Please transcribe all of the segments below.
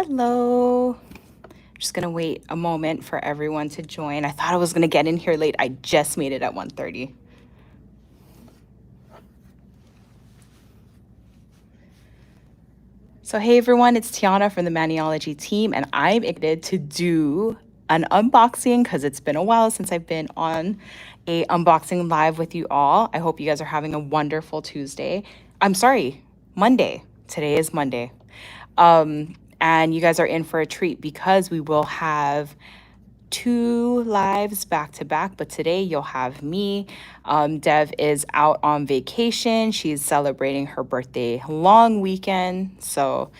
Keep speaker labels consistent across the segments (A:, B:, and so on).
A: Hello. I'm just gonna wait a moment for everyone to join. I thought I was gonna get in here late. I just made it at 1:30. So hey everyone, it's Tiana from the Maniology team, and I'm excited to do an unboxing because it's been a while since I've been on a unboxing live with you all. I hope you guys are having a wonderful Tuesday. I'm sorry, Monday. Today is Monday. And you guys are in for a treat because we will have two lives back to back, but today you'll have me. Dev is out on vacation. She's celebrating her birthday long weekend. So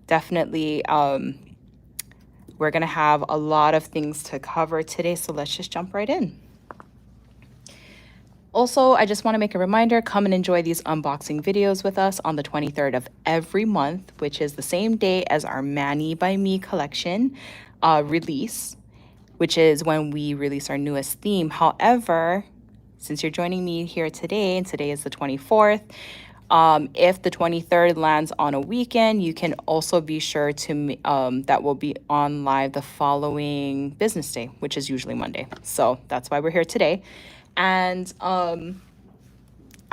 A: definitely we're gonna have a lot of things to cover today. So let's just jump right in. Also, I just want to make a reminder, come and enjoy these unboxing videos with us on the 23rd of every month, which is the same day as our Mani by Me collection release, which is when we release our newest theme. However, since you're joining me here today, and today is the 24th, if the 23rd lands on a weekend, you can also be sure to, that will be on live the following business day, which is usually Monday. So that's why we're here today. And I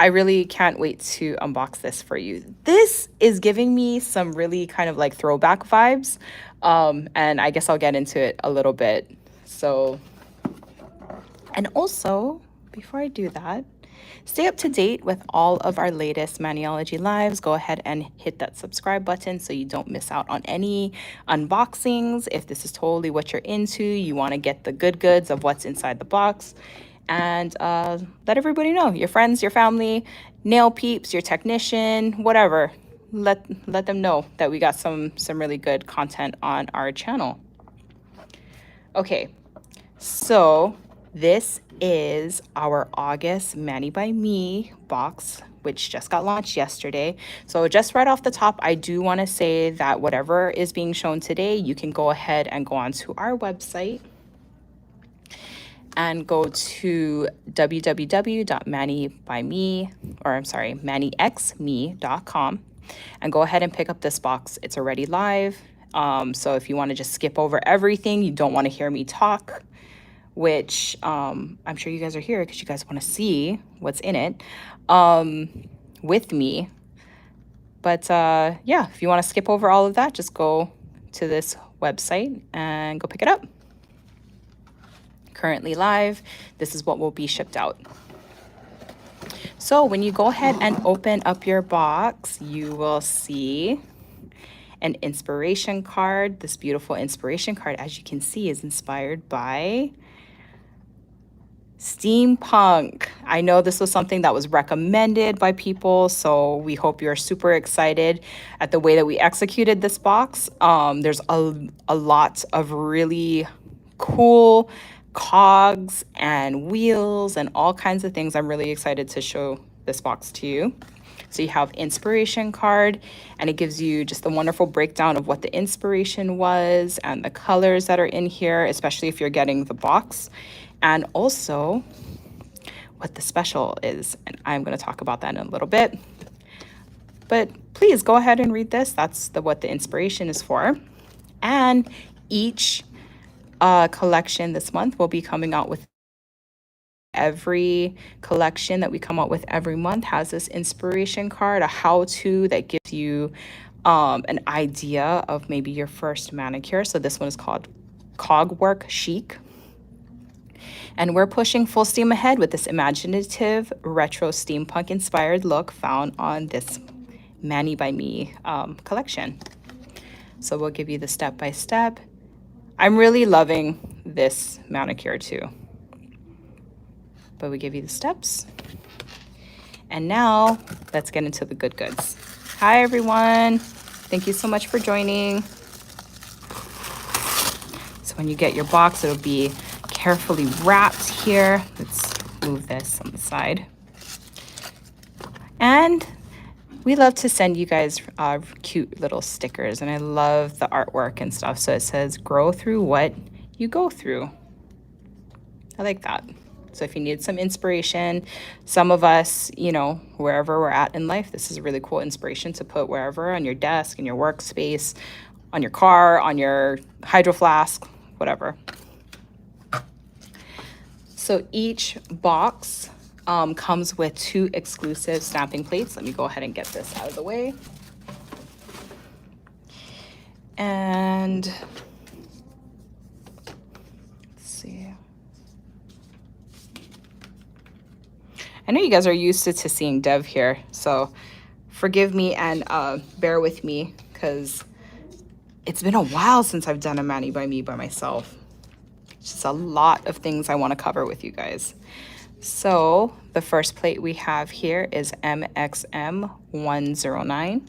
A: really can't wait to unbox this for you. This is giving me some really kind of like throwback vibes. And I guess I'll get into it a little bit. So, and also, before I do that, stay up to date with all of our latest Maniology lives. Go ahead and hit that subscribe button so you don't miss out on any unboxings. If this is totally what you're into, you want to get the good goods of what's inside the box. And let everybody know, your friends, your family, nail peeps, your technician, whatever. Let them know that we got some really good content on our channel. Okay, so this is our August Mani by Me box, which just got launched yesterday. So just right off the top, I do want to say that whatever is being shown today, you can go ahead and go onto our website and go to manixme.com and go ahead and pick up this box. It's already live. So if you want to just skip over everything, you don't want to hear me talk, which I'm sure you guys are here because you guys want to see what's in it with me. But yeah, if you want to skip over all of that, just go to this website and go pick it up. Currently live, this is what will be shipped out. So when you go ahead and open up your box, you will see an inspiration card. This beautiful inspiration card, as you can see, is inspired by steampunk. I know this was something that was recommended by people, so we hope you're super excited at the way that we executed this box. There's a lot of really cool cogs and wheels and all kinds of things. I'm really excited to show this box to you. So you have inspiration card, and it gives you just the wonderful breakdown of what the inspiration was and the colors that are in here, especially if you're getting the box, and also what the special is. And I'm going to talk about that in a little bit. But please go ahead and read this. That's what the inspiration is for. And each collection this month will be coming out with, every collection that we come out with every month has this inspiration card, a how-to that gives you an idea of maybe your first manicure. So this one is called Cog Work Chic. And we're pushing full steam ahead with this imaginative retro steampunk inspired look found on this Mani by Me collection. So we'll give you the step-by-step. I'm really loving this manicure too. But we give you the steps. And now let's get into the good goods. Hi everyone. Thank you so much for joining. So when you get your box, it'll be carefully wrapped here. Let's move this on the side. And we love to send you guys cute little stickers, and I love the artwork and stuff. So it says, grow through what you go through. I like that. So if you need some inspiration, some of us, you know, wherever we're at in life, this is a really cool inspiration to put wherever, on your desk, in your workspace, on your car, on your hydro flask, whatever. So each box comes with 2 exclusive stamping plates. Let me go ahead and get this out of the way. And let's see. I know you guys are used to seeing Dev here, so forgive me and bear with me because it's been a while since I've done a Mani by me by myself. Just a lot of things I want to cover with you guys. So the first plate we have here is MXM109.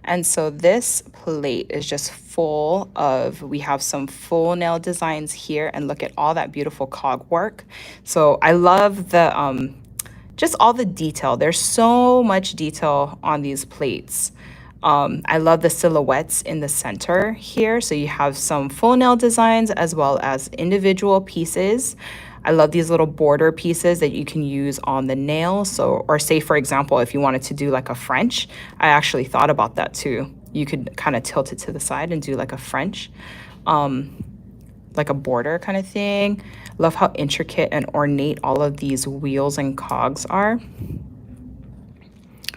A: And so this plate is just full of, we have some full nail designs here, and look at all that beautiful cog work. So I love the, just all the detail. There's so much detail on these plates. I love the silhouettes in the center here. So you have some full nail designs as well as individual pieces. I love these little border pieces that you can use on the nail. So, or say for example, if you wanted to do like a French, I actually thought about that too. You could kind of tilt it to the side and do like a French, like a border kind of thing. Love how intricate and ornate all of these wheels and cogs are.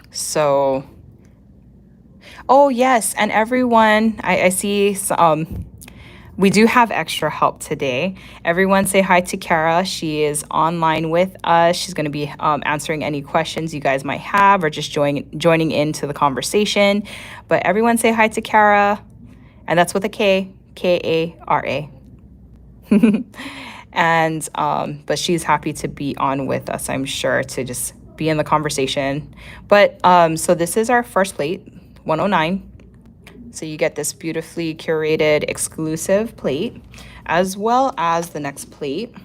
A: So, oh yes, and everyone, I see we do have extra help today. Everyone say hi to Kara. She is online with us. She's going to be answering any questions you guys might have or just joining into the conversation. But everyone say hi to Kara. And that's with a K, K-A-R-A. And, but she's happy to be on with us, I'm sure, to just be in the conversation. But, so this is our first plate, 109. So you get this beautifully curated exclusive plate, as well as the next plate.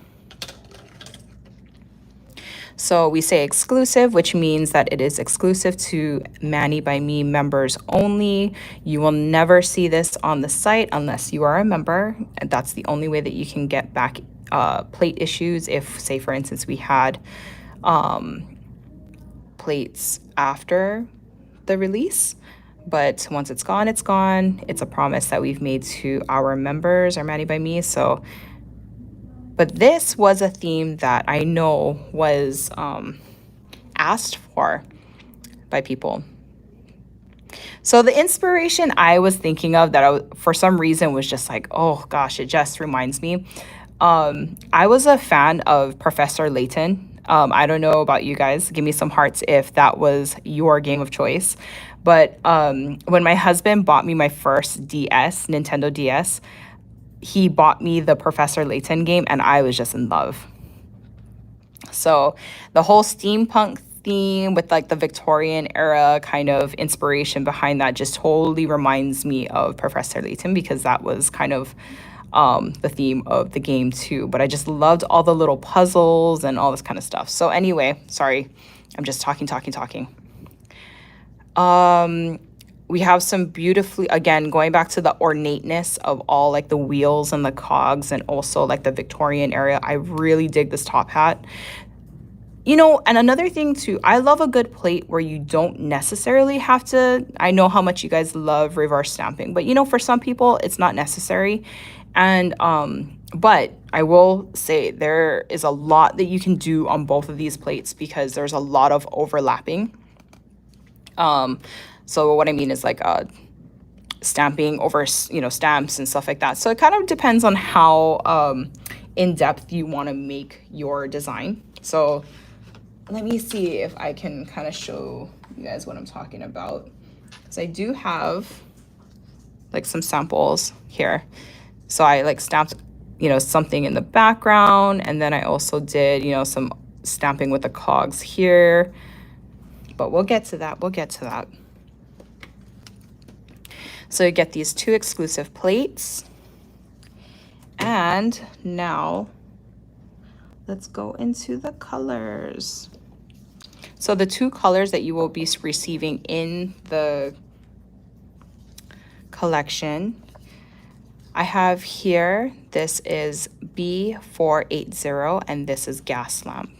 A: So we say exclusive, which means that it is exclusive to Mani by Me members only. You will never see this on the site unless you are a member. And that's the only way that you can get back plate issues. If, say, for instance, we had plates after the release. But once it's gone, it's gone. It's a promise that we've made to our members, our Mani by Me. So, but this was a theme that I know was asked for by people. So the inspiration I was thinking of that for some reason was just like, oh gosh, it just reminds me. I was a fan of Professor Layton. I don't know about you guys. Give me some hearts if that was your game of choice. But when my husband bought me my first DS, Nintendo DS, he bought me the Professor Layton game, and I was just in love. So the whole steampunk theme with like the Victorian era kind of inspiration behind that just totally reminds me of Professor Layton, because that was kind of the theme of the game too. But I just loved all the little puzzles and all this kind of stuff. So anyway, sorry, I'm just talking. We have some beautifully, again, going back to the ornateness of all like the wheels and the cogs, and also like the Victorian area. I really dig this top hat. You know, and another thing too, I love a good plate where you don't necessarily have to, I know how much you guys love reverse stamping, but you know, for some people it's not necessary. And, but I will say there is a lot that you can do on both of these plates because there's a lot of overlapping. So what I mean is like, stamping over, you know, stamps and stuff like that. So it kind of depends on how, in depth you want to make your design. So let me see if I can kind of show you guys what I'm talking about. Because I do have like some samples here. So I like stamped, you know, something in the background. And then I also did, you know, some stamping with the cogs here. But we'll get to that. So you get these 2 exclusive plates. And now let's go into the colors. So the 2 colors that you will be receiving in the collection, I have here, this is B480 and this is Gas Lamp.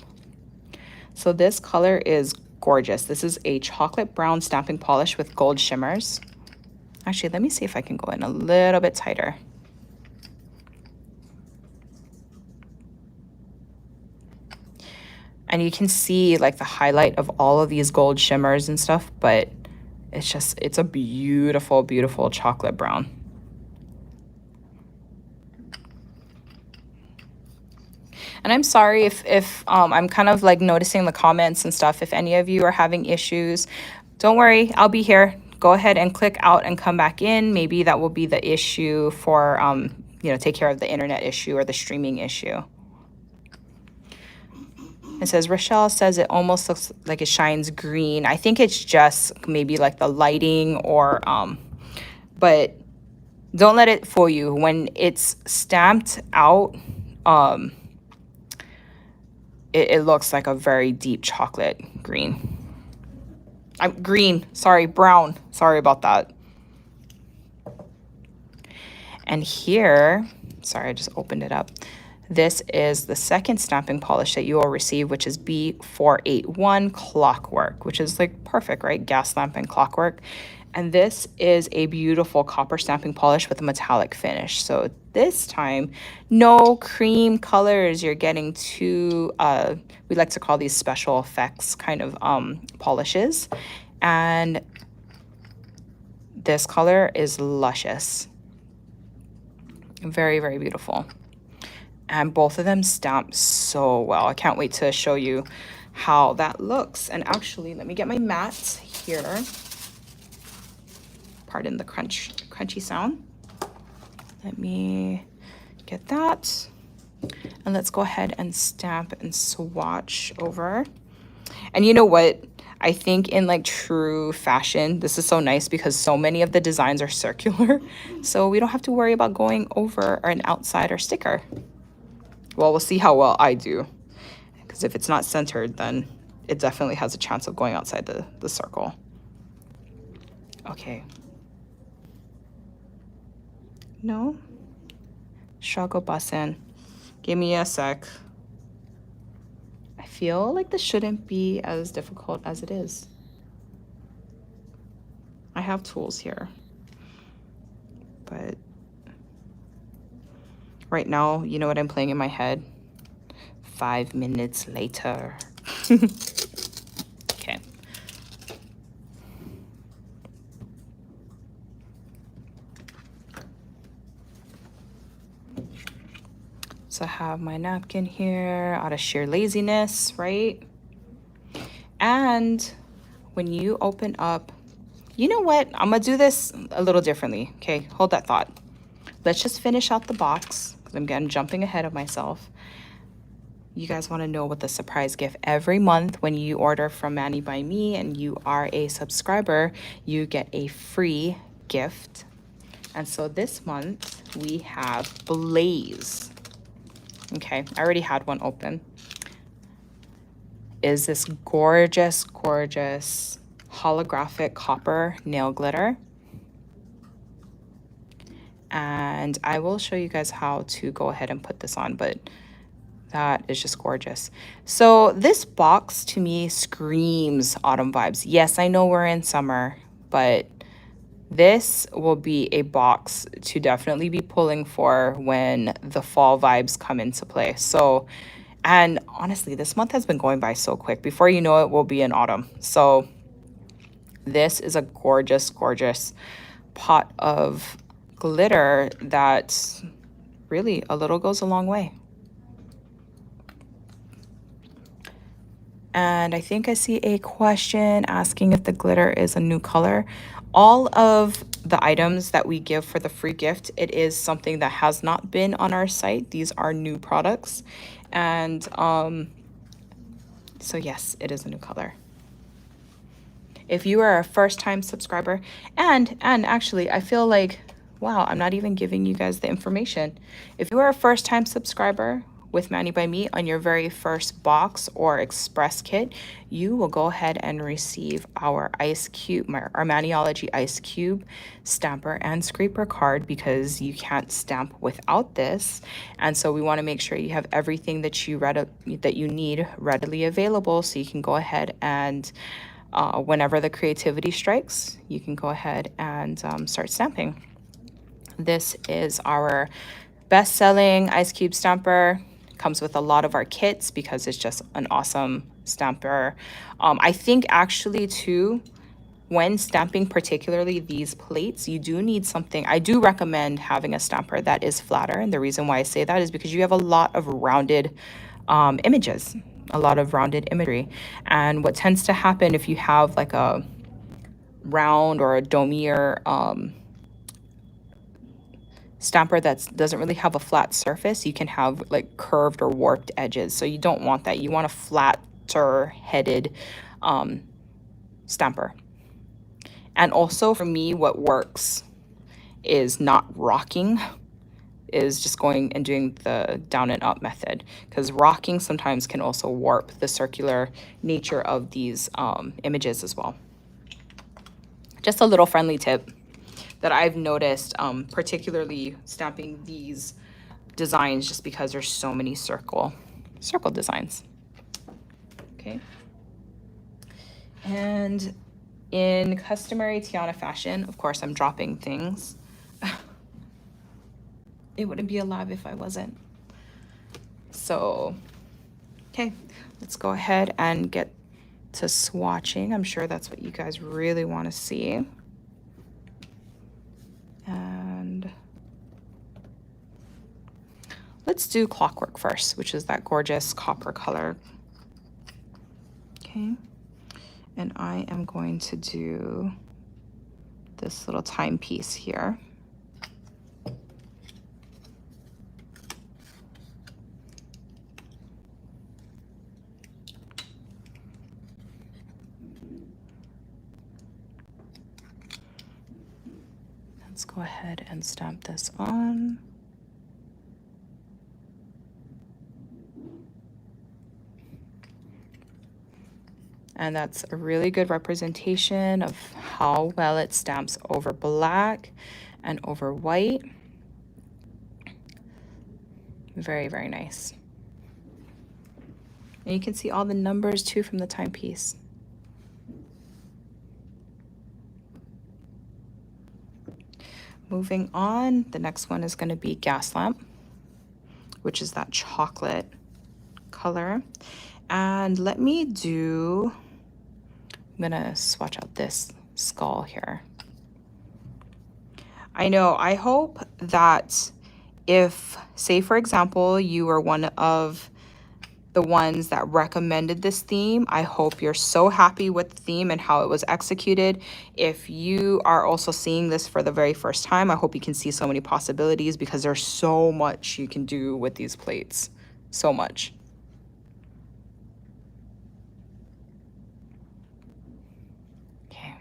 A: So this color is gorgeous. This is a chocolate brown stamping polish with gold shimmers. Actually, let me see if I can go in a little bit tighter. And you can see like the highlight of all of these gold shimmers and stuff, but it's a beautiful, beautiful chocolate brown. And I'm sorry if I'm kind of like noticing the comments and stuff. If any of you are having issues, don't worry, I'll be here. Go ahead and click out and come back in. Maybe that will be the issue for, you know, take care of the internet issue or the streaming issue. It says, Rochelle says it almost looks like it shines green. I think it's just maybe like the lighting or, but don't let it fool you. When it's stamped out, it looks like a very deep chocolate green. Green, sorry, brown. Sorry about that. And here, sorry, I just opened it up. This is the second stamping polish that you will receive, which is B481 Clockwork, which is like perfect, right? Gas lamp and clockwork. And this is a beautiful copper stamping polish with a metallic finish. So this time, no cream colors. You're getting two, we like to call these special effects kind of polishes. And this color is luscious. Very, very beautiful. And both of them stamp so well. I can't wait to show you how that looks. And actually, let me get my mat here. Pardon the crunchy sound. Let me get that. And let's go ahead and stamp and swatch over. And you know what? I think in like true fashion, this is so nice because so many of the designs are circular. So we don't have to worry about going over an outside or sticker. Well, we'll see how well I do. Because if it's not centered, then it definitely has a chance of going outside the circle. Okay. No? Struggle bussin'. Give me a sec. I feel like this shouldn't be as difficult as it is. I have tools here. But right now, you know what I'm playing in my head? 5 minutes later. Okay. So I have my napkin here out of sheer laziness, right? And when you open up, you know what? I'm gonna do this a little differently. Okay, hold that thought. Let's just finish out the box because I'm jumping ahead of myself. You guys want to know what the surprise gift every month when you order from Mani by Me and you are a subscriber, you get a free gift. And so this month we have Blaze. Okay, I already had one open. Is this gorgeous, gorgeous holographic copper nail glitter. And I will show you guys how to go ahead and put this on, but that is just gorgeous. So this box to me screams autumn vibes. Yes, I know we're in summer, but this will be a box to definitely be pulling for when the fall vibes come into play. So, and honestly, this month has been going by so quick. Before you know it, we'll be in autumn. So this is a gorgeous, gorgeous pot of glitter that really a little goes a long way. And I think I see a question asking if the glitter is a new color. All of the items that we give for the free gift, it is something that has not been on our site. These are new products. And so yes, it is a new color. If you are a first-time subscriber, and actually, I feel like, wow, I'm not even giving you guys the information. If you are a first-time subscriber with Mani by Me on your very first box or express kit, you will go ahead and receive our ice cube, our Maniology ice cube stamper and scraper card, because you can't stamp without this. And so we want to make sure you have everything that you need readily available, so you can go ahead and whenever the creativity strikes, you can go ahead and start stamping. This is our best-selling ice cube stamper. Comes with a lot of our kits because it's just an awesome stamper. I think actually too, when stamping particularly these plates, you do need something. I do recommend having a stamper that is flatter, and the reason why I say that is because you have a lot of rounded images, a lot of rounded imagery. And what tends to happen if you have like a round or a domier stamper that doesn't really have a flat surface, you can have like curved or warped edges. So you don't want that. You want a flatter headed stamper. And also for me, what works is not rocking, is just going and doing the down and up method, because rocking sometimes can also warp the circular nature of these images as well. Just a little friendly tip that I've noticed, particularly stamping these designs, just because there's so many circle designs. Okay. And in customary Tiana fashion, of course, I'm dropping things. It wouldn't be alive if I wasn't. So, okay, let's go ahead and get to swatching. I'm sure that's what you guys really want to see. And let's do Clockwork first, which is that gorgeous copper color. Okay, and I am going to do this little timepiece here. Let's go ahead and stamp this on. And that's a really good representation of how well it stamps over black and over white. Very, very nice. And you can see all the numbers too from the timepiece. Moving on, the next one is going to be Gas Lamp, which is that chocolate color. And let me do, I'm going to swatch out this skull here. I know, I hope that if, say for example, you are one of the ones that recommended this theme, I hope you're so happy with the theme and how it was executed. If you are also seeing this for the very first time, I hope you can see so many possibilities, because there's so much you can do with these plates. So much. Okay.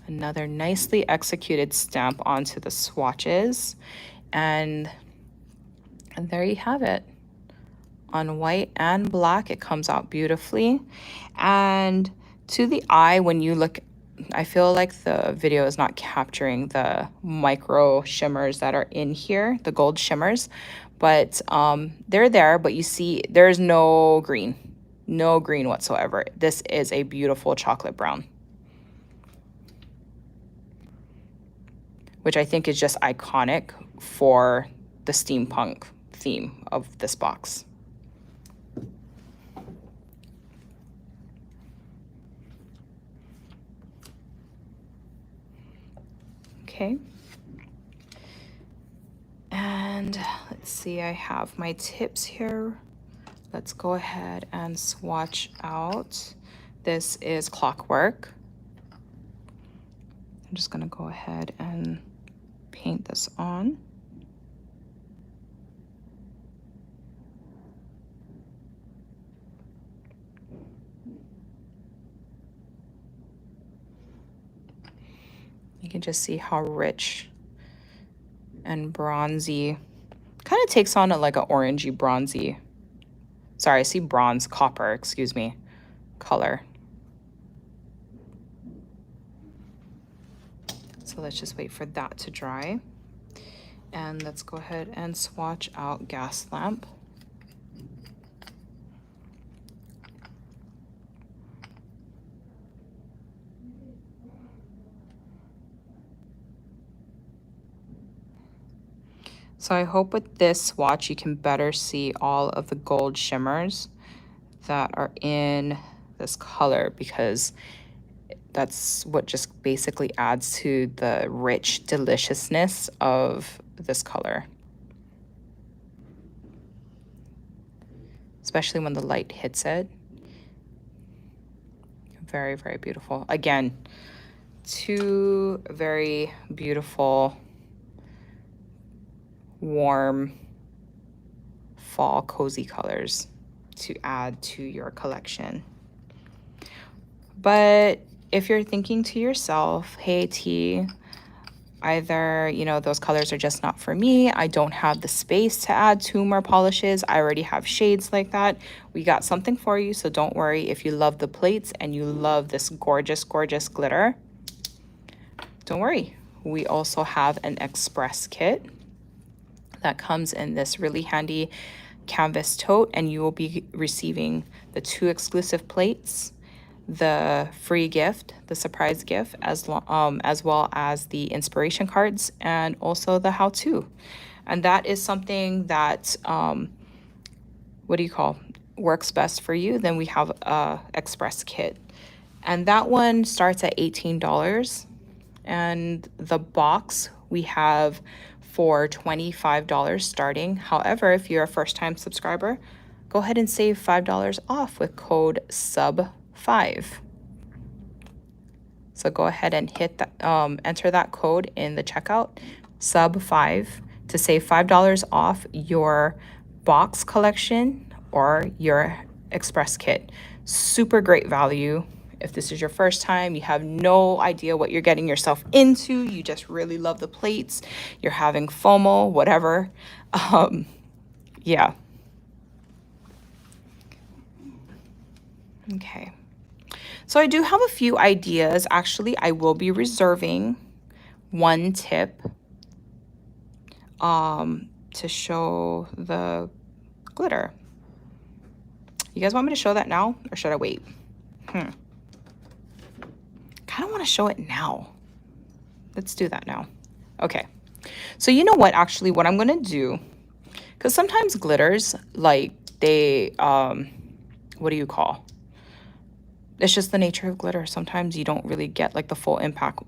A: Another nicely executed stamp onto the swatches. And there you have it. On white and black, it comes out beautifully. And to the eye, when you look, I feel like the video is not capturing the micro shimmers that are in here, the gold shimmers, but they're there, but you see there's no green whatsoever. This is a beautiful chocolate brown, which I think is just iconic for the steampunk theme of this box. Okay. And let's see, I have my tips here. Let's go ahead and swatch out. This is Clockwork. I'm just gonna go ahead and paint this on. You can just see how rich and bronzy, kind of takes on like an orangey bronzy, sorry, I see bronze, copper, excuse me, color. So let's just wait for that to dry. And let's go ahead and swatch out Gas Lamp. So I hope with this swatch you can better see all of the gold shimmers that are in this color, because that's what just basically adds to the rich deliciousness of this color, especially when the light hits it. Very, very beautiful. Again, two very beautiful, warm, fall cozy colors to add to your collection. But if you're thinking to yourself, hey T, either, you know, those colors are just not for me, I don't have the space to add two more polishes, I already have shades like that, we got something for you. So don't worry, if you love the plates and you love this gorgeous, gorgeous glitter, don't worry. We also have an express kit that comes in this really handy canvas tote, and you will be receiving the 2 exclusive plates, the free gift, the surprise gift, as well as the inspiration cards and also the how-to. And that is something that what do you call, works best for you. Then we have a express kit, and that one starts at $18, and the box we have for $25 starting. However, if you're a first-time subscriber, go ahead and save $5 off with code SUB5. So go ahead and hit that, enter that code in the checkout, SUB5, to save $5 off your box collection or your express kit. Super great value. If this is your first time, you have no idea what you're getting yourself into, you just really love the plates, you're having FOMO, whatever. Yeah. Okay. So I do have a few ideas. Actually, I will be reserving one tip to show the glitter. You guys want me to show that now, or should I wait? Kind of want to show it now. Let's do that now. Okay. So you know what, actually, what I'm going to do, because sometimes glitters, like they, what do you call? It's just the nature of glitter. Sometimes you don't really get like the full impact.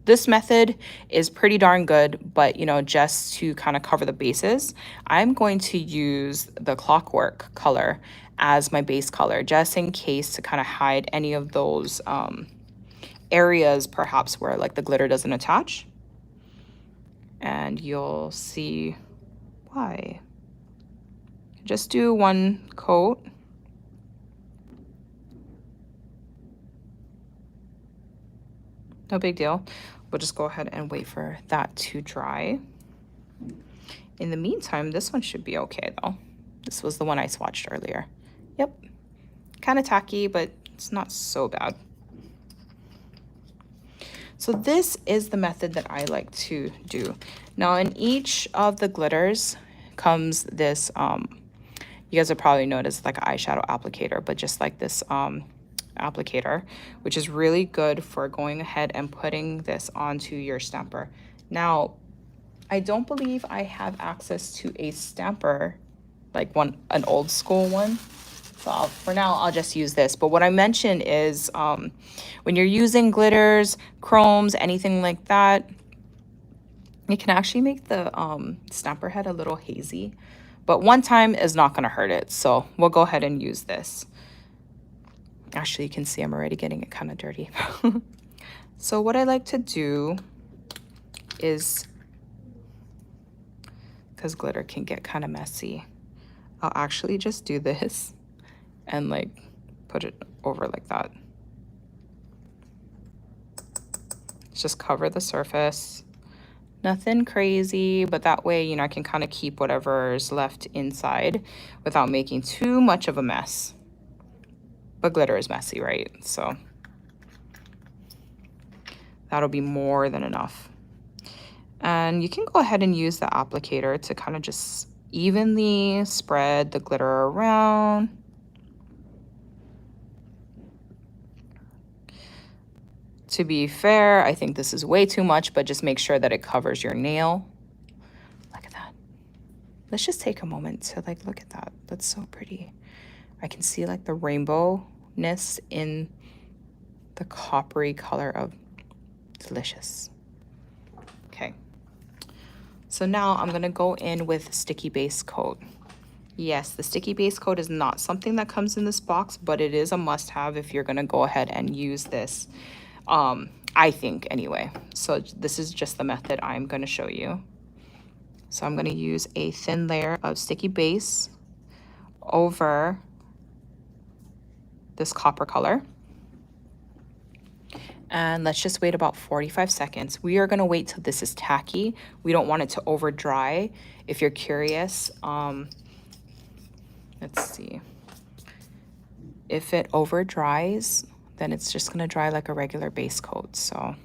A: This method is pretty darn good, but you know, just to kind of cover the bases, I'm going to use the Clockwork color as my base color, just in case, to kind of hide any of those areas perhaps where like the glitter doesn't attach. And you'll see why. Just do one coat. No big deal. We'll just go ahead and wait for that to dry. In the meantime, this one should be okay though. This was the one I swatched earlier. Yep. Kind of tacky, but it's not so bad. So this is the method that I like to do. Now in each of the glitters comes this, you guys have probably noticed like an eyeshadow applicator, but just like this applicator, which is really good for going ahead and putting this onto your stamper. Now, I don't believe I have access to a stamper, like an old school one. So for now, I'll just use this. But what I mentioned is when you're using glitters, chromes, anything like that, it can actually make the stamper head a little hazy. But one time is not going to hurt it. So we'll go ahead and use this. Actually, you can see I'm already getting it kind of dirty. So what I like to do is, because glitter can get kind of messy, I'll actually just do this and like put it over like that. Just cover the surface. Nothing crazy, but that way, you know, I can kind of keep whatever's left inside without making too much of a mess. But glitter is messy, right? So that'll be more than enough. And you can go ahead and use the applicator to kind of just evenly spread the glitter around. To be fair, I think this is way too much, but just make sure that it covers your nail. let's just take a moment to like look at that. That's so pretty. I can see like the rainbowness in the coppery color of delicious. Okay. So now I'm gonna go in with sticky base coat. Yes, the sticky base coat is not something that comes in this box, but it is a must-have if you're gonna go ahead and use this. I think anyway. So this is just the method I'm gonna show you. So I'm gonna use a thin layer of sticky base over this copper color. And let's just wait about 45 seconds. We are gonna wait till this is tacky. We don't want it to over dry. If you're curious, let's see. If it over dries, then it's just gonna dry like a regular base coat, so.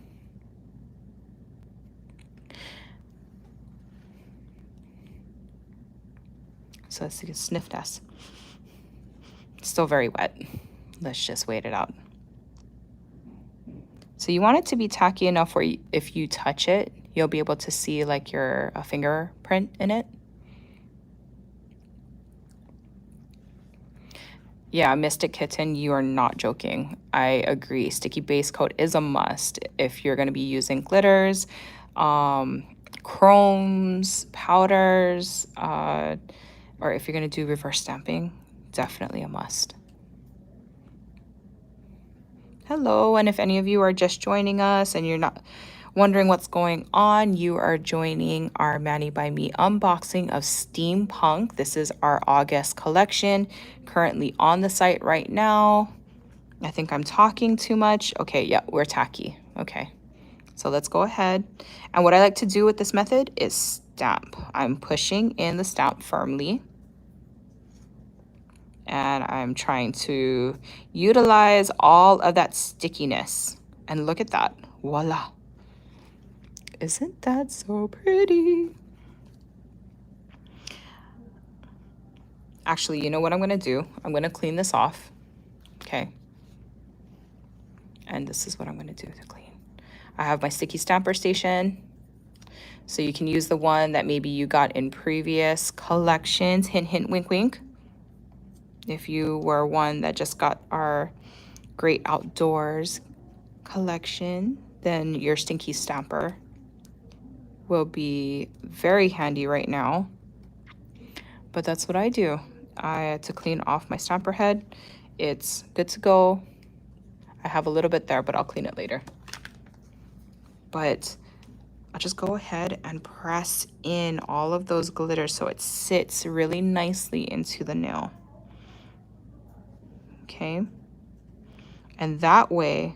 A: So let's see, sniff test. Still very wet. Let's just wait it out. So you want it to be tacky enough where if you touch it, you'll be able to see like your fingerprint in it. Yeah, Mystic Kitten, you are not joking. I agree. Sticky base coat is a must if you're going to be using glitters, chromes, powders, or if you're going to do reverse stamping, definitely a must. Hello, and if any of you are just joining us and you're not wondering what's going on, you are joining our Mani by Me unboxing of Steampunk. This is our August collection, currently on the site right now. I think I'm talking too much. Okay, yeah, we're tacky. Okay, so let's go ahead. And what I like to do with this method is stamp. I'm pushing in the stamp firmly. And I'm trying to utilize all of that stickiness. And look at that, voila. Isn't that so pretty? Actually, you know what I'm gonna do? I'm gonna clean this off, okay? And this is what I'm gonna do to clean. I have my sticky stamper station. So you can use the one that maybe you got in previous collections, hint, hint, wink, wink. If you were one that just got our Great Outdoors collection, then your stinky stamper will be very handy right now. But that's what I do. I had to clean off my stamper head. It's good to go. I have a little bit there, but I'll clean it later. But I'll just go ahead and press in all of those glitters so it sits really nicely into the nail. Okay, and that way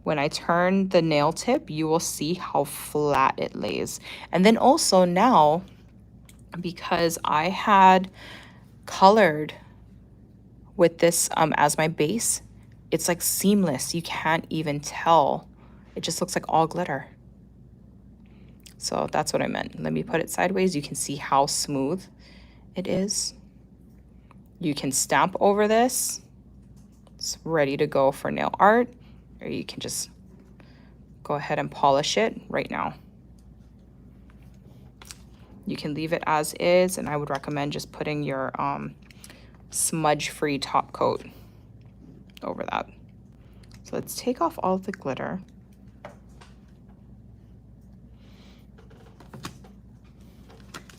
A: when I turn the nail tip, you will see how flat it lays. And then also now, because I had colored with this as my base, it's like seamless. You can't even tell. It just looks like all glitter. So that's what I meant. Let me put it sideways. You can see how smooth it is. You can stamp over this. It's ready to go for nail art, or you can just go ahead and polish it right now. You can leave it as is, and I would recommend just putting your smudge-free top coat over that. So let's take off all the glitter.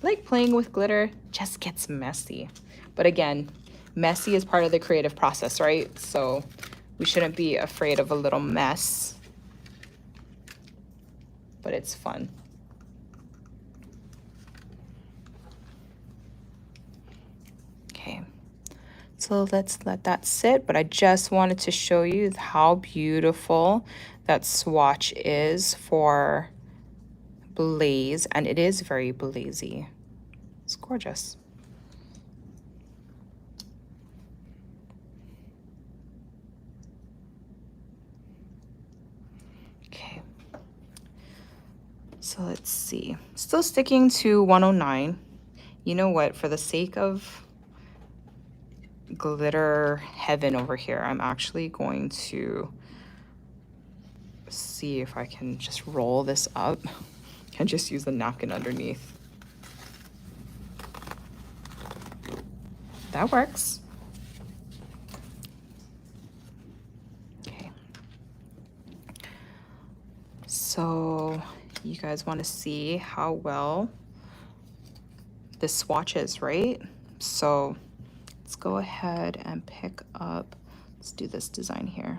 A: Like playing with glitter just gets messy. But again, messy is part of the creative process, right? So we shouldn't be afraid of a little mess, but it's fun. Okay, so let's let that sit, but I just wanted to show you how beautiful that swatch is for blaze, and it is very blazy. It's gorgeous. Okay, so let's see. Still sticking to 109. You know what? For the sake of glitter heaven over here, I'm actually going to see if I can just roll this up and just use the napkin underneath. that works. Okay. So you guys want to see how well this swatches, right? So let's go ahead and pick up, let's do this design here.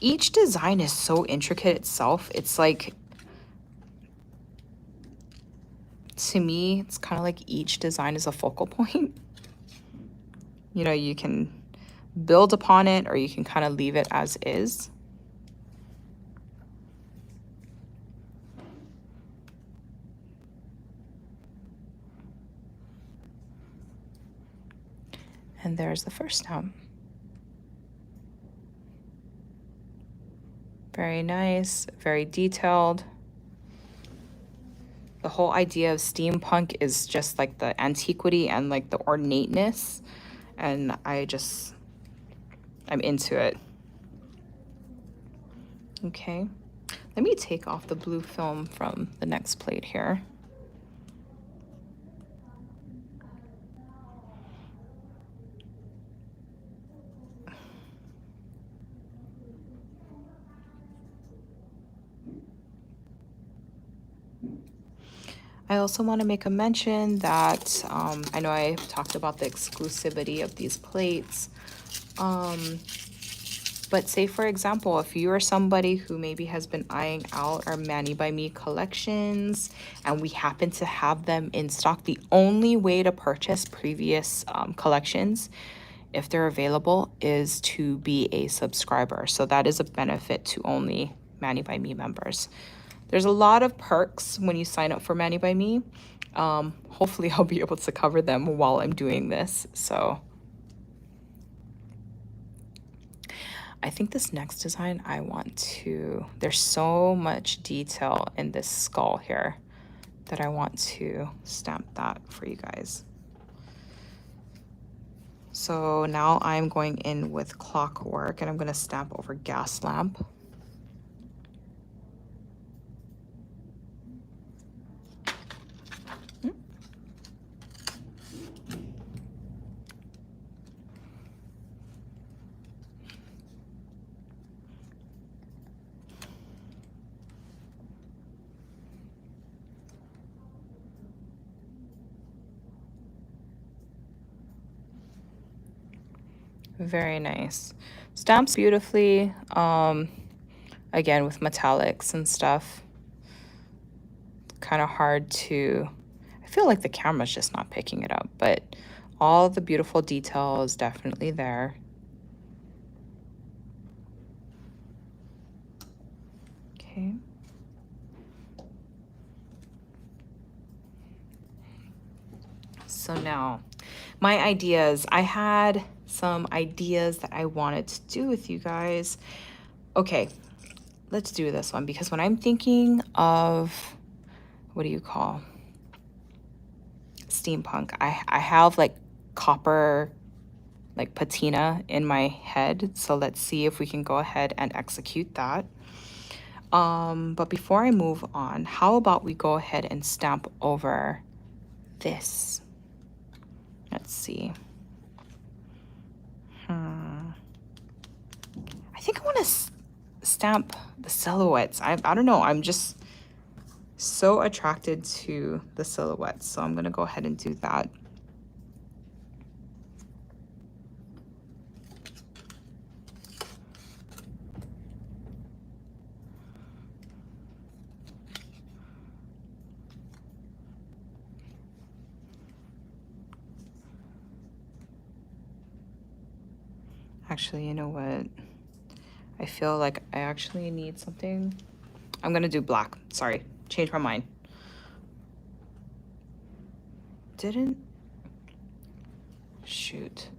A: Each design is so intricate itself. It's like, to me, it's kind of like each design is a focal point. You know, you can build upon it or you can kind of leave it as is. And there's the first stamp. Very nice, very detailed. The whole idea of steampunk is just like the antiquity and like the ornateness. And I'm into it. Okay, let me take off the blue film from the next plate here. I also want to make a mention that I know I talked about the exclusivity of these plates, but say for example, if you are somebody who maybe has been eyeing out our Mani by Me collections and we happen to have them in stock, the only way to purchase previous collections, if they're available, is to be a subscriber. So that is a benefit to only Mani by Me members. There's a lot of perks when you sign up for Mani by Me. Hopefully I'll be able to cover them while I'm doing this. So I think this next design there's so much detail in this skull here that I want to stamp that for you guys. So now I'm going in with clockwork and I'm going to stamp over gas lamp. Very nice. Stamps beautifully, again with metallics and stuff. Kind of hard to, I feel like the camera's just not picking it up, but all the beautiful detail is definitely there. Okay. So now my ideas, I had some ideas that I wanted to do with you guys. Okay, let's do this one because when I'm thinking of, what do you call steampunk, I have like copper, like patina in my head. So let's see if we can go ahead and execute that. But before I move on, how about we go ahead and stamp over this? Let's see. I think I want to stamp the silhouettes. I don't know. I'm just so attracted to the silhouettes. So I'm going to go ahead and do that. Actually, you know what? I feel like I actually need something. I'm gonna do black. Sorry, change my mind. Shoot.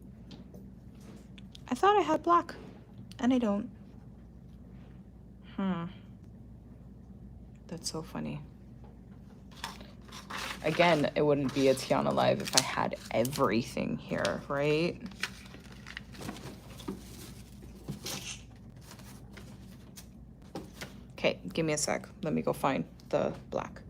A: I thought I had black, and I don't. That's so funny. Again, it wouldn't be a Tiana Live if I had everything here, right? Okay, give me a sec. Let me go find the black.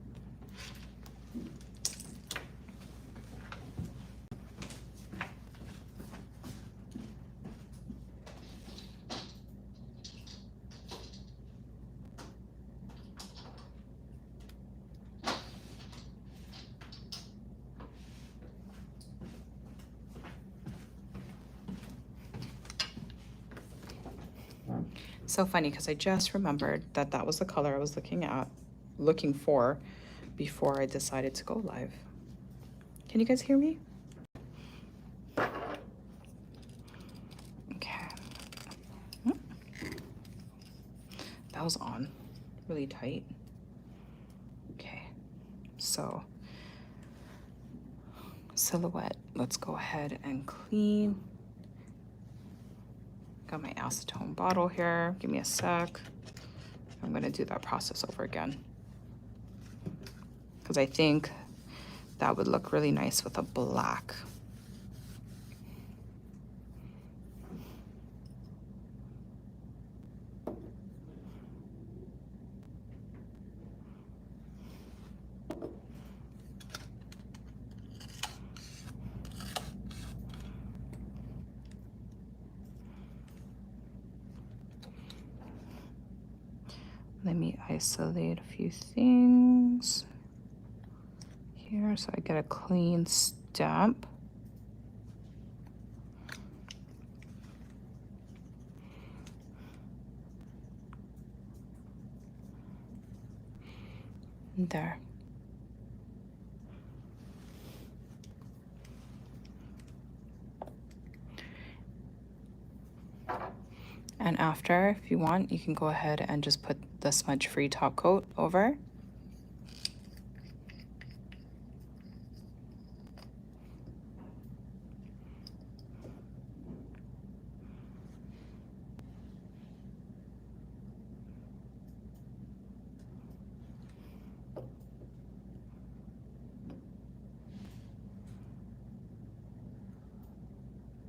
A: So funny because I just remembered that that was the color I was looking for before I decided to go live. Can you guys hear me? Okay. That was on really tight. Okay, so silhouette, let's go ahead and clean. Got my acetone bottle here. Give me a sec. I'm gonna do that process over again because I think that would look really nice with a black. Let me isolate a few things here so I get a clean stamp. There. And after, if you want, you can go ahead and just put the smudge-free top coat over.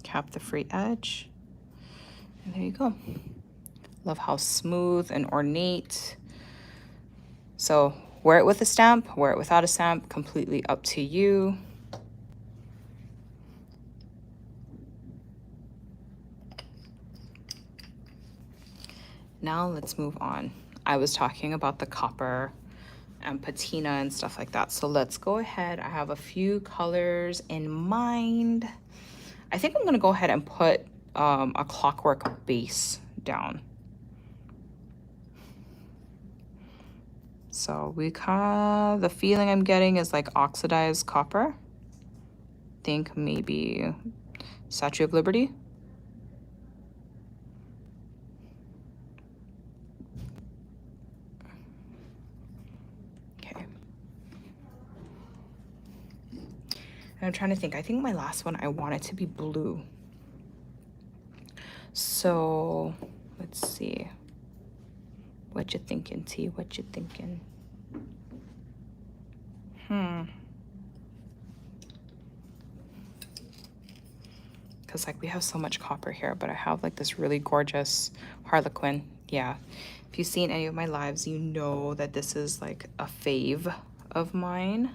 A: Cap the free edge. And there you go. Love how smooth and ornate. So wear it with a stamp, wear it without a stamp, completely up to you. Now let's move on. I was talking about the copper and patina and stuff like that. So let's go ahead. I have a few colors in mind. I think I'm gonna go ahead and put a clockwork base down. So the feeling I'm getting is like oxidized copper. Think maybe Statue of Liberty. Okay. And I'm trying to think, I think my last one, I want it to be blue. So let's see. What you thinking, T? What you thinking? Because like we have so much copper here, but I have like this really gorgeous Harlequin. Yeah, if you've seen any of my lives, you know that this is like a fave of mine.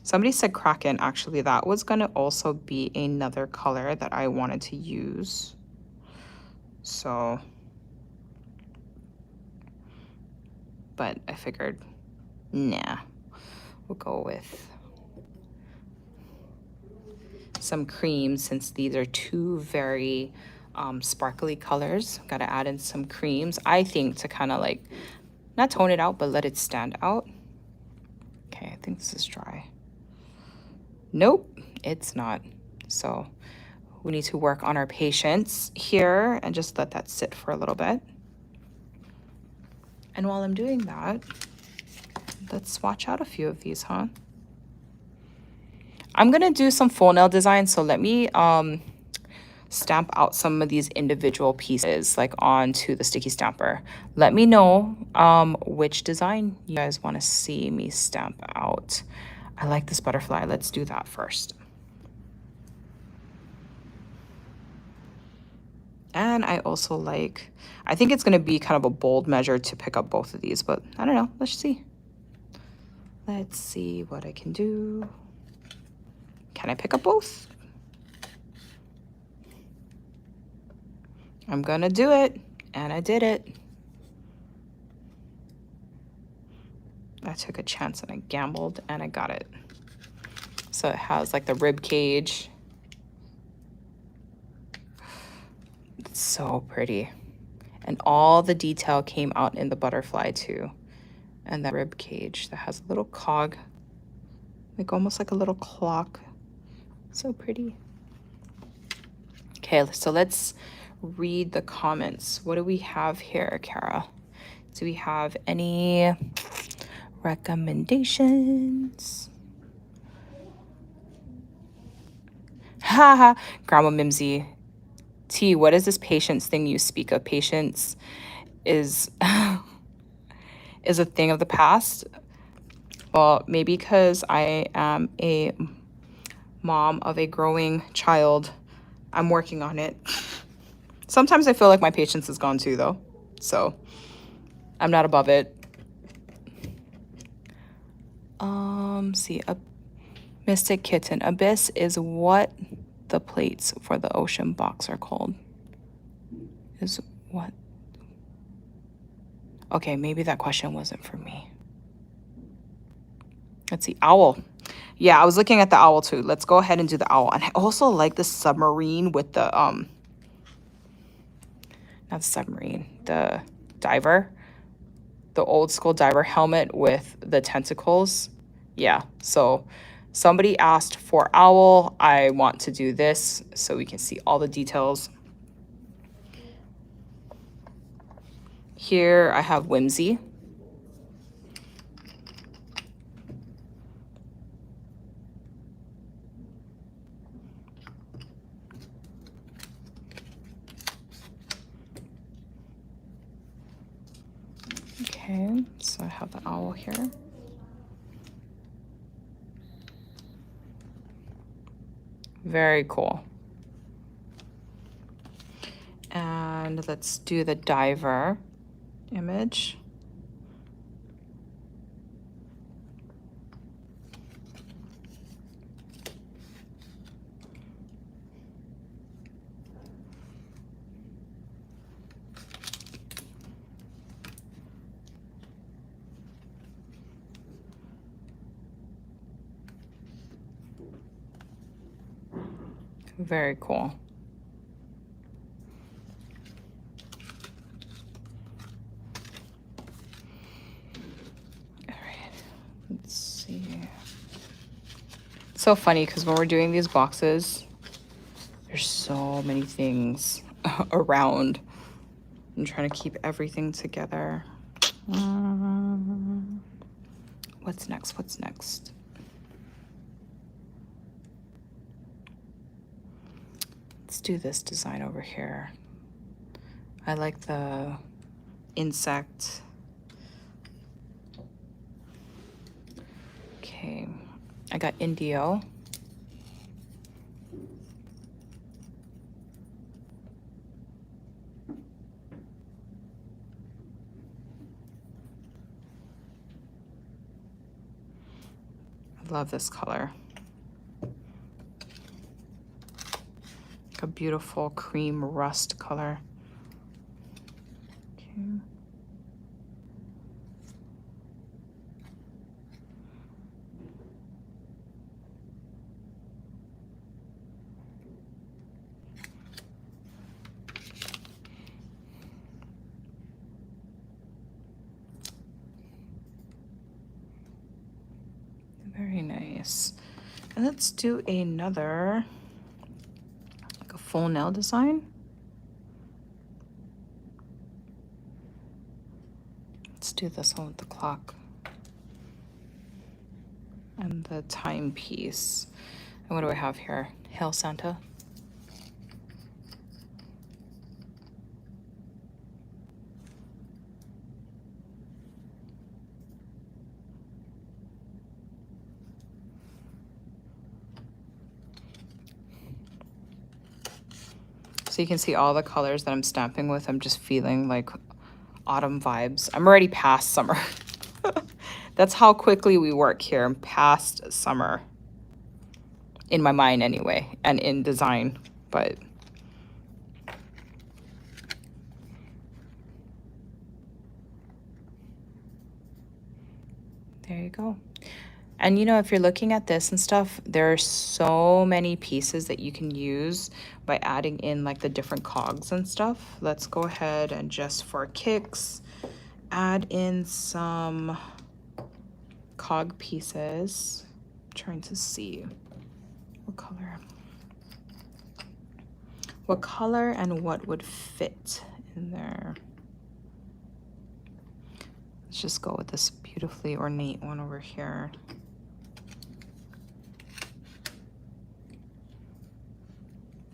A: Somebody said Kraken. Actually, that was gonna also be another color that I wanted to use. So, but I figured, nah, we'll go with some cream since these are two very sparkly colors. Gotta add in some creams, I think, to kind of like, not tone it out, but let it stand out. Okay, I think this is dry. Nope, it's not. So we need to work on our patience here and just let that sit for a little bit. And while I'm doing that, let's swatch out a few of these, huh? I'm gonna do some full nail design, so let me stamp out some of these individual pieces like onto the sticky stamper. Let me know which design you guys want to see me stamp out. I like this butterfly. Let's do that first. And I also like, I think it's gonna be kind of a bold measure to pick up both of these, but I don't know, let's see. Let's see what I can do. Can I pick up both? I'm gonna do it, and I did it. I took a chance and I gambled and I got it. So it has like the rib cage It's so pretty. And all the detail came out in the butterfly too. And that rib cage that has a little cog, like almost like a little clock. So pretty. Okay, so let's read the comments. What do we have here, Kara? Do we have any recommendations? Haha, Grandma Mimsy. T, what is this patience thing you speak of? Patience is is a thing of the past. Well, maybe because I am a mom of a growing child, I'm working on it. Sometimes I feel like my patience is gone too, though. So I'm not above it. See, a Mystic Kitten. Abyss is what the plates for the ocean box are called. Is what? Okay, maybe that question wasn't for me. Let's see, owl. Yeah, I was looking at the owl too. Let's go ahead and do the owl. And I also like the submarine with the not the submarine, the diver, the old school diver helmet with the tentacles. Yeah, so somebody asked for owl. I want to do this so we can see all the details. Here I have Whimsy. Okay, so I have the owl here. Very cool. And let's do the diver image. Very cool. All right, let's see. It's so funny because when we're doing these boxes, there's so many things around. I'm trying to keep everything together. What's next? What's next? Let's do this design over here. I like the insect. Okay, I got Indio. I love this color. Like a beautiful cream rust color. Okay. Very nice. And let's do another, like a full nail design. Let's do this one with the clock and the timepiece. And what do I have here? Hail Santa. So you can see all the colors that I'm stamping with. I'm just feeling like autumn vibes. I'm already past summer. That's how quickly we work here. I'm past summer. In my mind anyway, and in design, but there you go. And you know, if you're looking at this and stuff, there are so many pieces that you can use by adding in like the different cogs and stuff. Let's go ahead and just for kicks, add in some cog pieces. I'm trying to see what color and what would fit in there. Let's just go with this beautifully ornate one over here.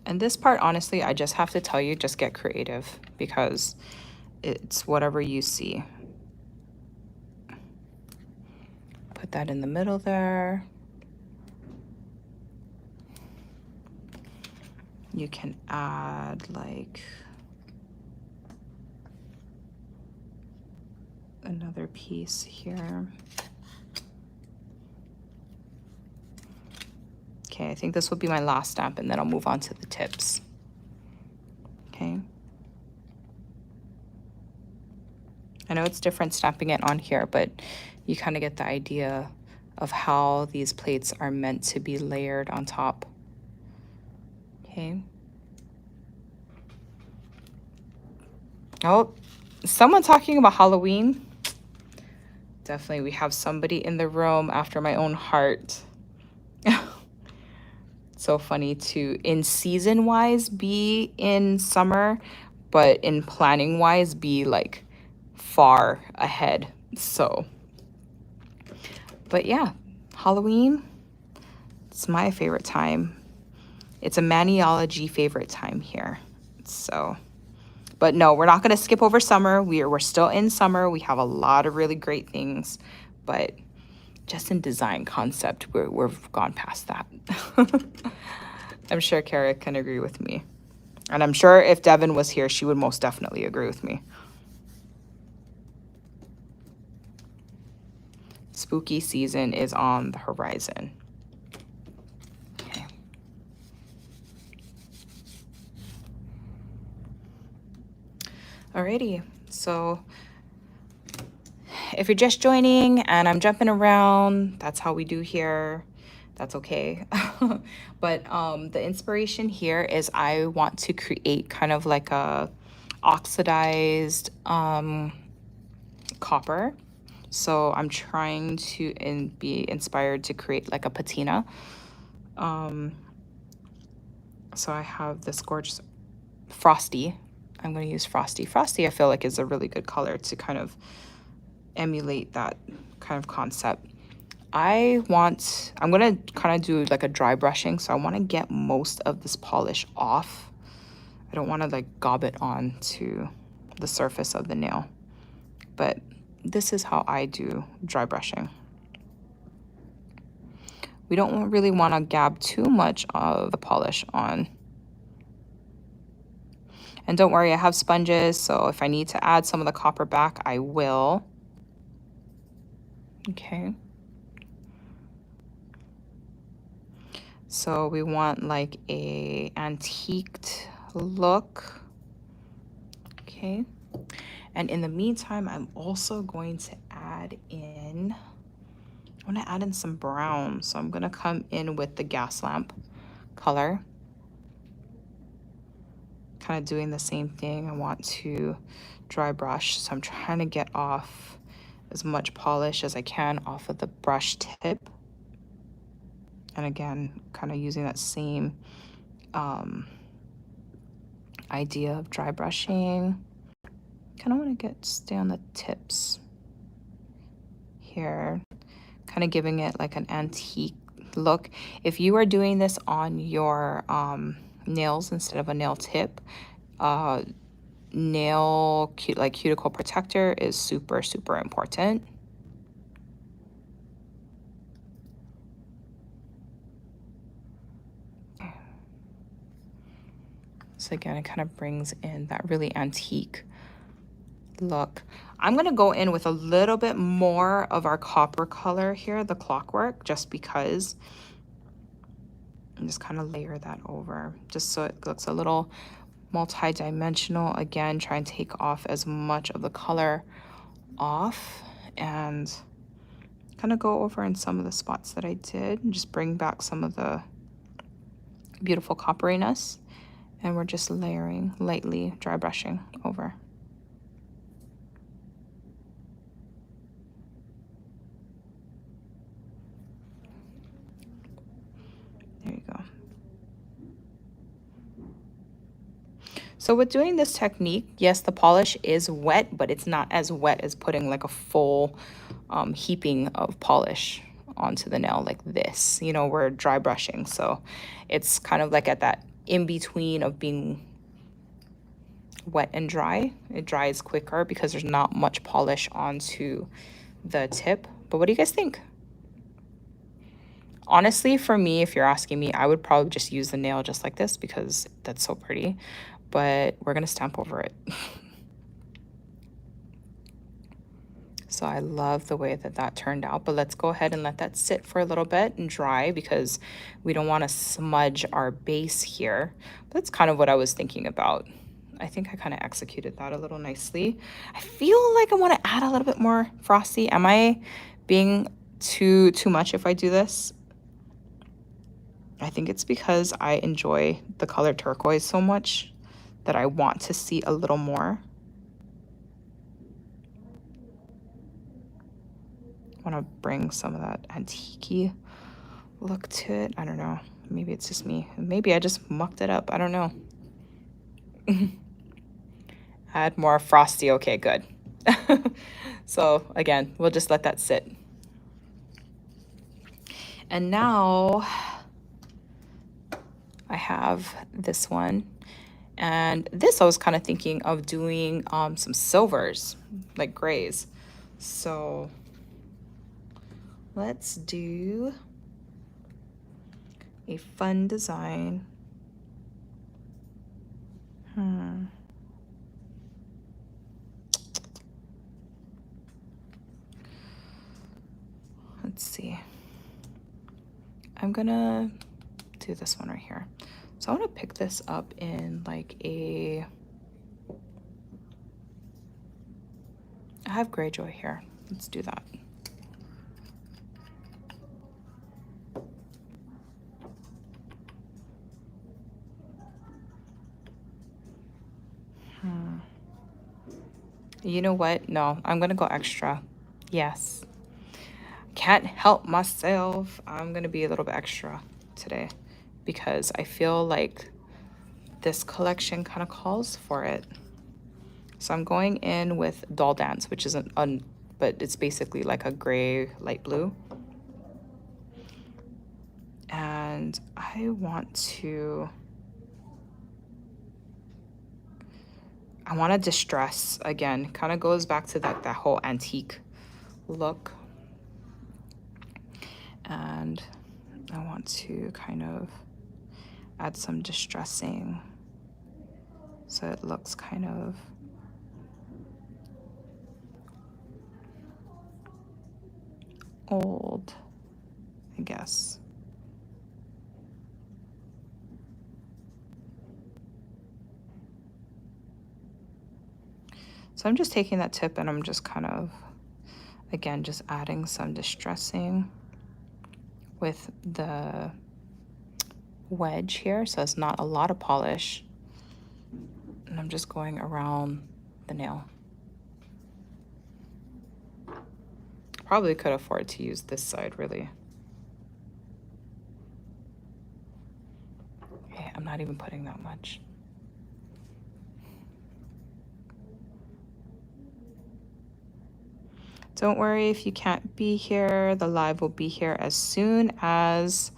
A: And this part, honestly, I just have to tell you, just get creative because it's whatever you see. Put that in the middle there. You can add like another piece here. Okay, I think this will be my last stamp and then I'll move on to the tips. Okay. I know it's different stamping it on here, but you kind of get the idea of how these plates are meant to be layered on top. Okay. Oh, someone talking about Halloween. Definitely, we have somebody in the room after my own heart. So funny to, in season wise, be in summer, but in planning wise, be like far ahead. So, but yeah, Halloween, it's my favorite time. It's a Maniology favorite time here. So, but no, we're not going to skip over summer. We're still in summer. We have a lot of really great things, but just in design concept, we've gone past that. I'm sure Kara can agree with me. And I'm sure if Devin was here, she would most definitely agree with me. Spooky season is on the horizon. Okay. Alrighty, so if you're just joining and I'm jumping around, that's how we do here. That's okay. But the inspiration here is I want to create kind of like a oxidized copper. So I'm trying to be inspired to create like a patina. So I have this gorgeous Frosty. I'm going to use Frosty. Frosty I feel like is a really good color to kind of emulate that kind of concept. I'm going to kind of do like a dry brushing. So I want to get most of this polish off. I don't want to like gob it on to the surface of the nail. But this is how I do dry brushing. We don't really want to gab too much of the polish on. And don't worry, I have sponges. So if I need to add some of the copper back, I will. Okay. So we want like a antiqued look. Okay. And in the meantime, I'm also going to add in, I want to add in some brown. So I'm going to come in with the gas lamp color. Kind of doing the same thing. I want to dry brush. So I'm trying to get off as much polish as I can off of the brush tip. And again, kind of using that same idea of dry brushing. Kind of want to stay on the tips here, kind of giving it like an antique look. If you are doing this on your nails instead of a nail tip, cuticle protector is super, super important. So again, it kind of brings in that really antique look. I'm going to go in with a little bit more of our copper color here, the clockwork, just because. And just kind of layer that over, just so it looks a little multi-dimensional. Again, try and take off as much of the color off. And kind of go over in some of the spots that I did and just bring back some of the beautiful copperiness. And we're just layering, lightly dry brushing over. There you go. So with doing this technique, yes, the polish is wet, but it's not as wet as putting like a full heaping of polish onto the nail like this. You know, we're dry brushing. So it's kind of like at that in between of being wet and dry. It dries quicker because there's not much polish onto the tip. But what do you guys think? Honestly, for me, if you're asking me, I would probably just use the nail just like this because that's so pretty. But we're gonna stamp over it. So I love the way that that turned out, but let's go ahead and let that sit for a little bit and dry because we don't want to smudge our base here. But that's kind of what I was thinking about. I think I kind of executed that a little nicely. I feel like I want to add a little bit more frosty. Am I being too much if I do this? I think it's because I enjoy the color turquoise so much that I want to see a little more. I want to bring some of that antique-y look to it. I don't know. Maybe it's just me. Maybe I just mucked it up. I don't know. Add more frosty. Okay, good. So again, we'll just let that sit. And now I have this one. And this I was kind of thinking of doing some silvers, like grays. So let's do a fun design. Let's see. I'm gonna do this one right here. So I want to pick this up in like I have Greyjoy here. Let's do that. You know what? No, I'm gonna go extra. Yes. Can't help myself. I'm gonna be a little bit extra today because I feel like this collection kind of calls for it. So I'm going in with Doll Dance, which isn't but it's basically like a gray light blue. And I want to distress again. Kind of goes back to that whole antique look. And I want to kind of add some distressing so it looks kind of old, I guess. So I'm just taking that tip and I'm just kind of, again, just adding some distressing with the wedge here. So it's not a lot of polish. And I'm just going around the nail. Probably could afford to use this side, really. Okay, I'm not even putting that much. Don't worry if you can't be here. The live will be here as soon as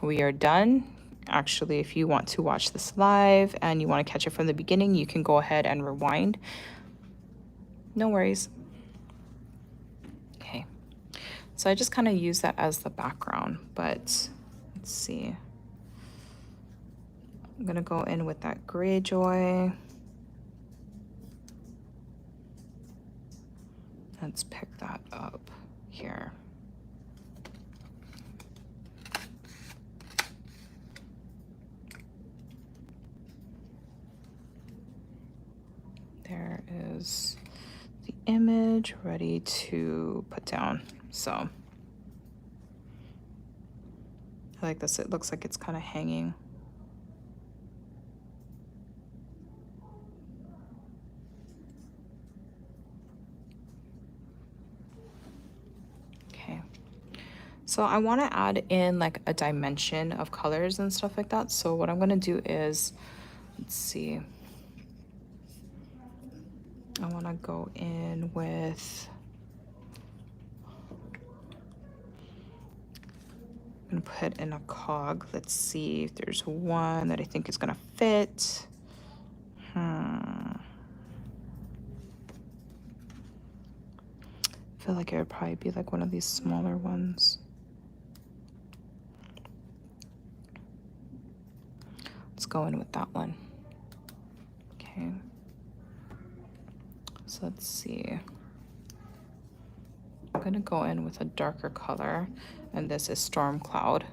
A: we are done. Actually, if you want to watch this live and you want to catch it from the beginning, you can go ahead and rewind. No worries. Okay. So I just kind of use that as the background, but let's see. I'm going to go in with that Greyjoy. Let's pick that up here. There is the image ready to put down. So I like this. It looks like it's kind of hanging. Okay. So I want to add in like a dimension of colors and stuff like that. So what I'm going to do is, let's see. I want to go in with, I'm going to put in a cog. Let's see if there's one that I think is going to fit. I feel like it would probably be like one of these smaller ones. Let's go in with that one. Okay. So let's see. I'm gonna go in with a darker color, and this is Storm Cloud.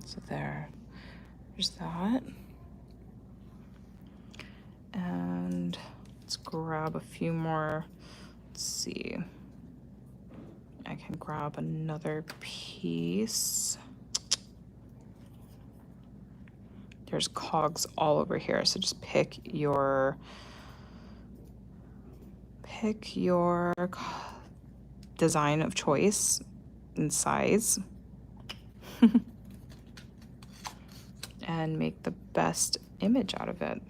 A: So there's that. And let's grab a few more. Let's see. I can grab another piece. There's cogs all over here, so just pick your design of choice and size. And make the best image out of it.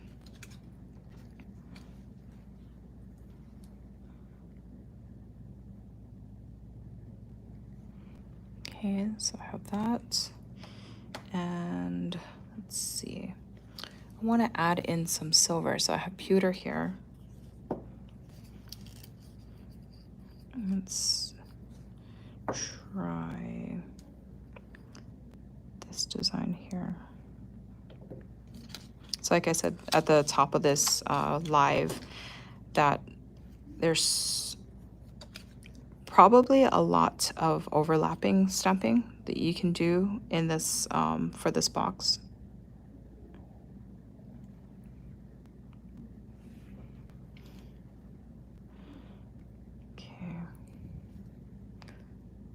A: Okay, so I have that. And let's see. I want to add in some silver, so I have pewter here. Let's try this design here. So like I said at the top of this live, that there's probably a lot of overlapping stamping that you can do in this for this box. Okay.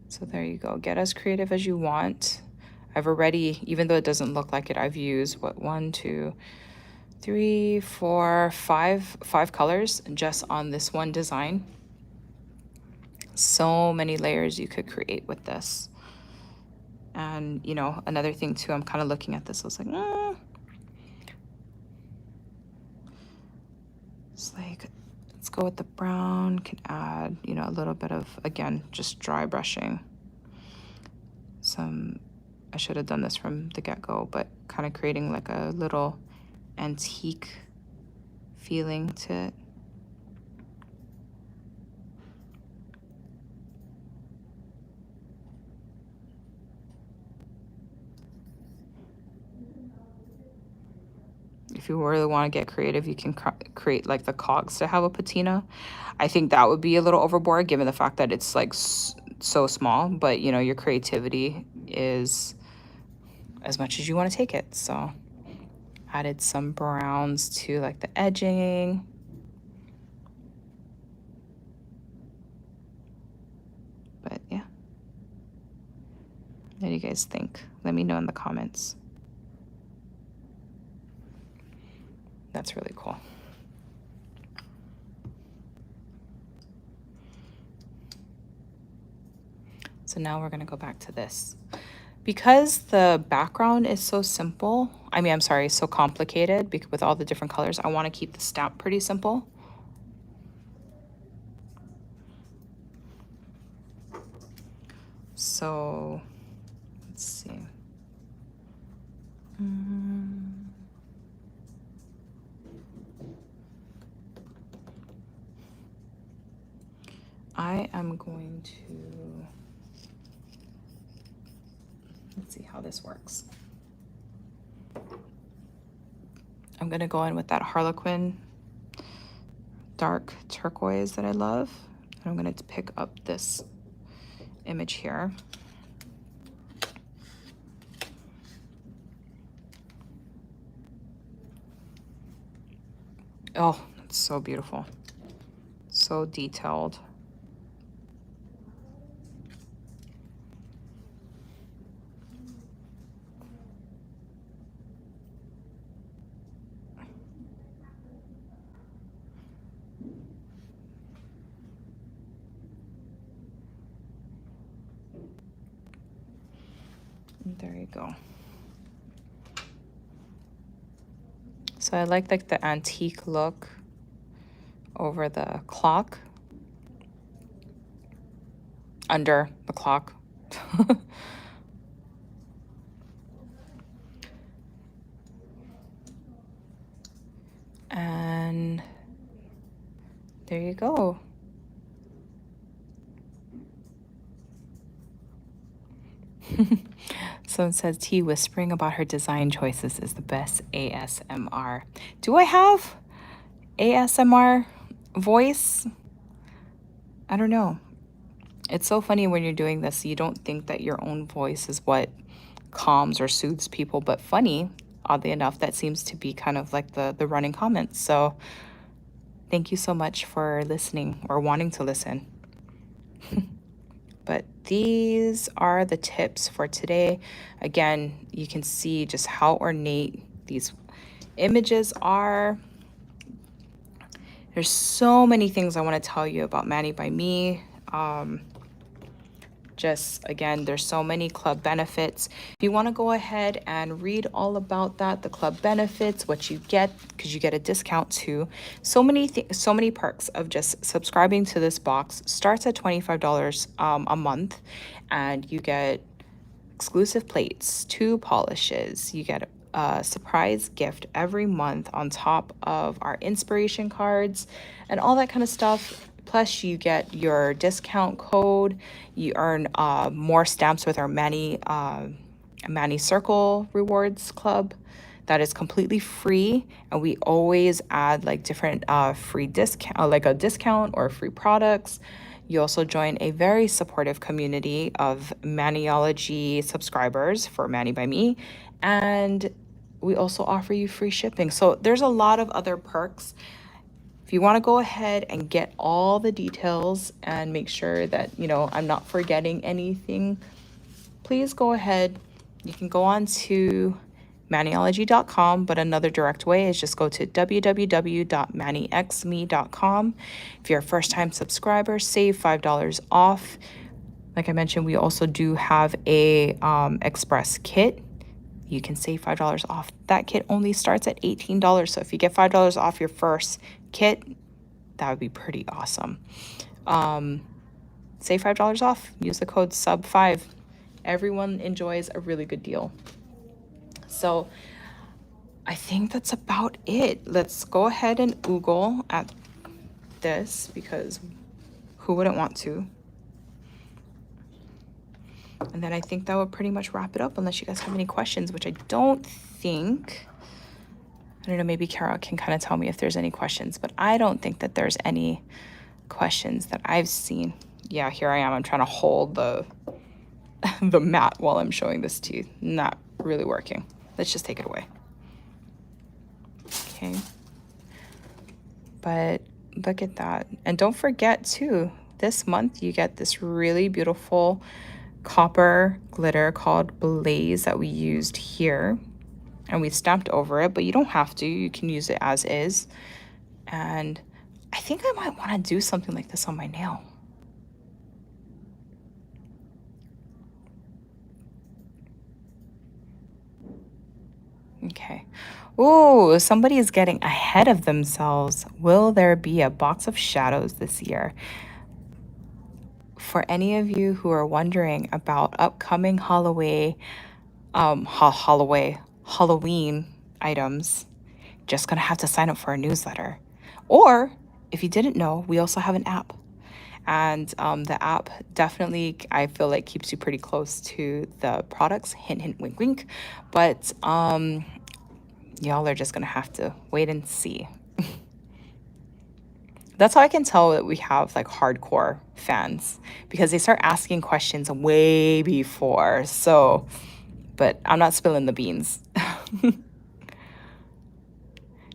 A: So there you go. Get as creative as you want. I've already, even though it doesn't look like it, I've used what, 1, 2, 3, 4, 5 colors just on this one design. So many layers you could create with this. And you know, another thing too, I'm kind of looking at this, I was like, it's like, let's go with the brown, can add, you know, a little bit of, again, just dry brushing. I should have done this from the get-go, but kind of creating like a little antique feeling to it. If you really want to get creative, you can create like the cogs to have a patina. I think that would be a little overboard given the fact that it's like so small, but you know, your creativity is as much as you want to take it. So added some browns to like the edging. But yeah. What do you guys think? Let me know in the comments. That's really cool. So now we're gonna go back to this. Because the background is so simple, I mean, I'm sorry, so complicated with all the different colors, I wanna keep the stamp pretty simple. So, let's see. I am going to, let's see how this works. I'm gonna go in with that Harlequin dark turquoise that I love. I'm gonna pick up this image here. Oh, it's so beautiful. So detailed. There you go. So I like the antique look over the clock, under the clock. And there you go. Someone says T whispering about her design choices is the best ASMR. Do I have ASMR voice? I don't know. It's so funny when you're doing this, you don't think that your own voice is what calms or soothes people, but funny, oddly enough, that seems to be kind of like the running comments. So thank you so much for listening or wanting to listen. But these are the tips for today. Again, you can see just how ornate these images are. There's so many things I want to tell you about Mani by Me. Just again, there's so many club benefits. If you want to go ahead and read all about that, the club benefits, what you get, because you get a discount too. So many perks of just subscribing to this box. Starts at $25 a month, and you get exclusive plates, 2 polishes. You get a surprise gift every month on top of our inspiration cards and all that kind of stuff. Plus, you get your discount code. You earn more stamps with our Mani Circle Rewards Club. That is completely free, and we always add like different free discount, like a discount or free products. You also join a very supportive community of Maniology subscribers for Mani by Me, and we also offer you free shipping. So there's a lot of other perks. If you want to go ahead and get all the details and make sure that, you know, I'm not forgetting anything, please go ahead. You can go on to maniology.com, but another direct way is just go to www.manixme.com. If you're a first-time subscriber, save $5 off. Like I mentioned, we also do have a express kit. You can save $5 off. That kit only starts at $18. So if you get $5 off your first kit, that would be pretty awesome. Save $5 off. Use the code SUB5. Everyone enjoys a really good deal. So I think that's about it. Let's go ahead and oogle at this, because who wouldn't want to? And then I think that would pretty much wrap it up, unless you guys have any questions, which I don't think. I don't know, maybe Kara can kind of tell me if there's any questions, but I don't think that there's any questions that I've seen. Yeah, here I am. I'm trying to hold the the mat while I'm showing this to you. Not really working. Let's just take it away. Okay. But look at that. And don't forget too, this month you get this really beautiful copper glitter called Blaze that we used here, and we stamped over it, but you don't have to. You can use it as is. And I think I might want to do something like this on my nail. Okay. Ooh, somebody is getting ahead of themselves. Will there be a box of shadows this year? For any of you who are wondering about upcoming Halloween items, just gonna have to sign up for a newsletter. Or if you didn't know, we also have an app. And the app definitely, I feel like, keeps you pretty close to the products. Hint, hint, wink, wink. But Y'all are just gonna have to wait and see. That's how I can tell that we have like hardcore fans, because they start asking questions way before. So, but I'm not spilling the beans.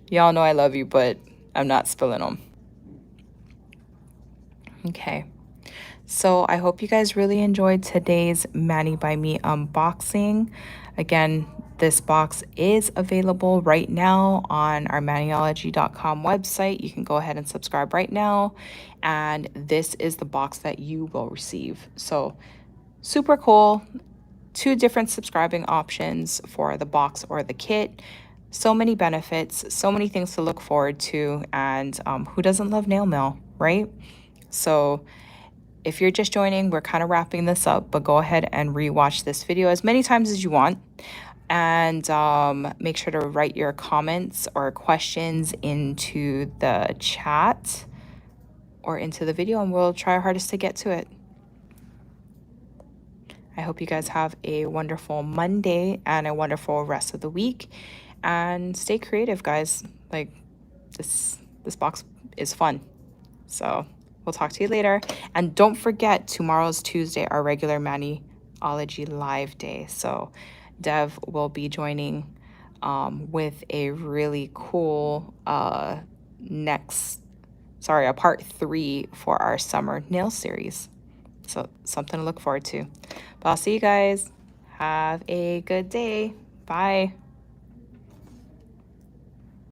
A: Y'all know I love you, but I'm not spilling them. Okay. So I hope you guys really enjoyed today's Mani by Me unboxing. Again, this box is available right now on our maniology.com website. You can go ahead and subscribe right now. And this is the box that you will receive. So super cool. 2 different subscribing options for the box or the kit. So many benefits, so many things to look forward to. And who doesn't love nail mail, right? So if you're just joining, we're kind of wrapping this up, but go ahead and rewatch this video as many times as you want. And make sure to write your comments or questions into the chat or into the video, and we'll try our hardest to get to it. I hope you guys have a wonderful Monday and a wonderful rest of the week. And stay creative, guys. Like, this box is fun. So we'll talk to you later. And don't forget, tomorrow's Tuesday, our regular Maniology live day. So Dev will be joining with a really cool a part 3 for our summer nail series. So something to look forward to. But I'll see you guys. Have a good day. Bye.